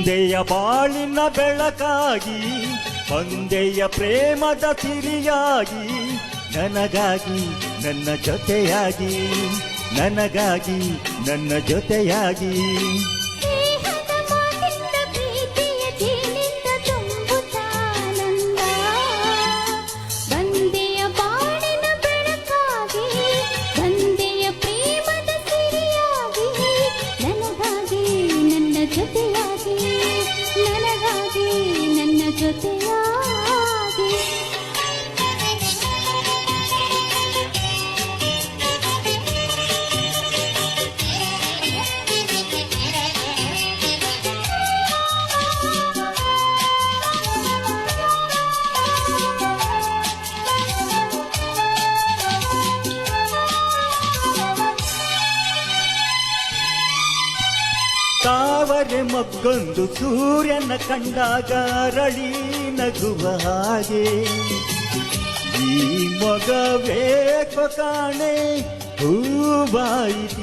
ಬಂದೆಯ ಬಾಳಿನ ಬೆಳಕಾಗಿ ಬಂದೆಯ ಪ್ರೇಮದ ಸಿರಿಯಾಗಿ ನನಗಾಗಿ ನನ್ನ ಜೊತೆಯಾಗಿ ನನಗಾಗಿ ನನ್ನ ಜೊತೆಯಾಗಿ ತಾವರೆ ಮಗ್ಗೊಂದು ಸೂರ್ಯನ ಕಂಡಾಗ ಅರಳಿ ನಗುವ ಹಾಗೆ ಈ ಮಗಬೇಕು ಕಾಣೆ ಹೂವಾಯಿತೀಗ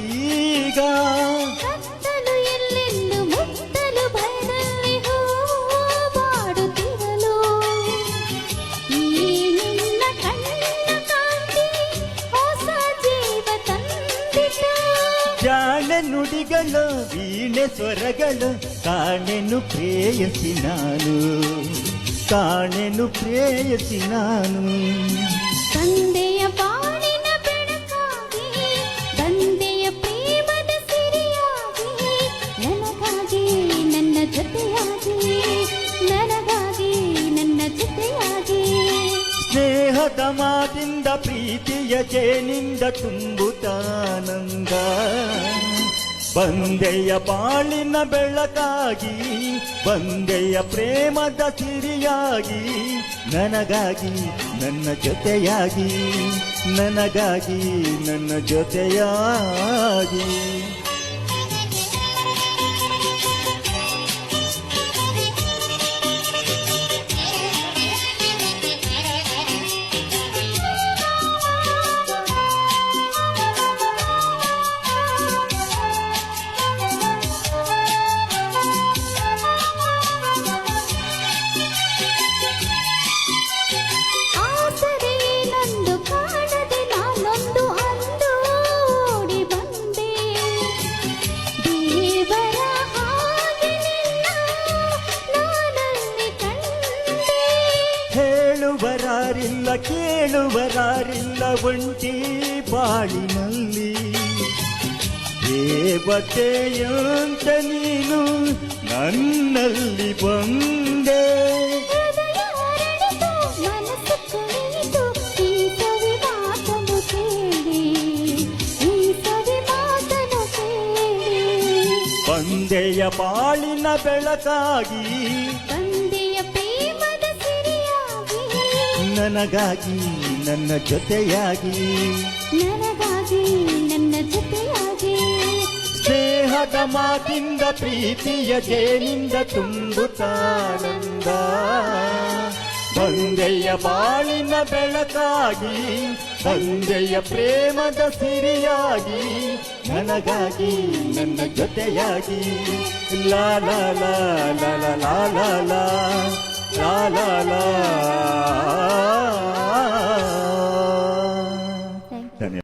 ಜಾಣ ನುಡಿಗಳು ವೀಣೆ ಸ್ವರಗಳು ಕಾಣೆನು ಪ್ರೇಯಸಿ ನಾನು ಕಾಣೆನು ಪ್ರೇಯಸಿ ನಾನು ತಂದೆಯ ಬಾಳಿನ ಬೆಳಕಾಗಿ ತಂದೆಯ ಪ್ರೇಮದ ಸಿರಿಯಾಗಿ ನನಗಾಗಿ ನನ್ನ ಜೊತೆಯಾಗಿ ನನಗಾಗಿ ನನ್ನ ಜೊತೆಯಾಗಿ ಸ್ನೇಹದ ಮಾತಿಂದ ಪ್ರೀತಿಯ ಜೇನಿಂದ ತುಂಬುತ್ತಾನಂದ ಬಂದೆಯ ಬಾಳಿನ ಬೆಳಕಾಗಿ ಬಂದೆಯ ಪ್ರೇಮದ ಸಿರಿಯಾಗಿ ನನಗಾಗಿ ನನ್ನ ಜೊತೆಯಾಗಿ ನನಗಾಗಿ ನನ್ನ ಜೊತೆಯಾಗಿ ಹೇಳುವರಾರಿಲ್ಲ ಕೇಳುವರಾರಿಲ್ಲ ಒಂಟಿ ಬಾಳಿನಲ್ಲಿ ದೇವತೆಯಂತ ನೀನು ನನ್ನಲ್ಲಿ ಬಂದೆ ಬಂದೆಯ ಬಾಳಿನ ಬೆಳಕಾಗಿ ನನಗಾಗಿ ನನ್ನ ಜೊತೆಯಾಗಿ ನನಗಾಗಿ ನನ್ನ ಜೊತೆಯಾಗಿ ಸ್ನೇಹದ ಮಾತಿಂದ ಪ್ರೀತಿಯ ಜೇನಿಂದ ತುಂಬುತ್ತಾನಂದ ಬಂದೆಯ ಬಾಳಿನ ಬೆಳಕಾಗಿ ಬಂದೆಯ ಪ್ರೇಮದ ಸಿರಿಯಾಗಿ ನನಗಾಗಿ ನನ್ನ ಜೊತೆಯಾಗಿ ಲಾ ಲಾ ಲಾ ಲಾ ಲಾ ಲಾ ಲಾ ಲಾ ಲಾ ಲಾ ಲಾ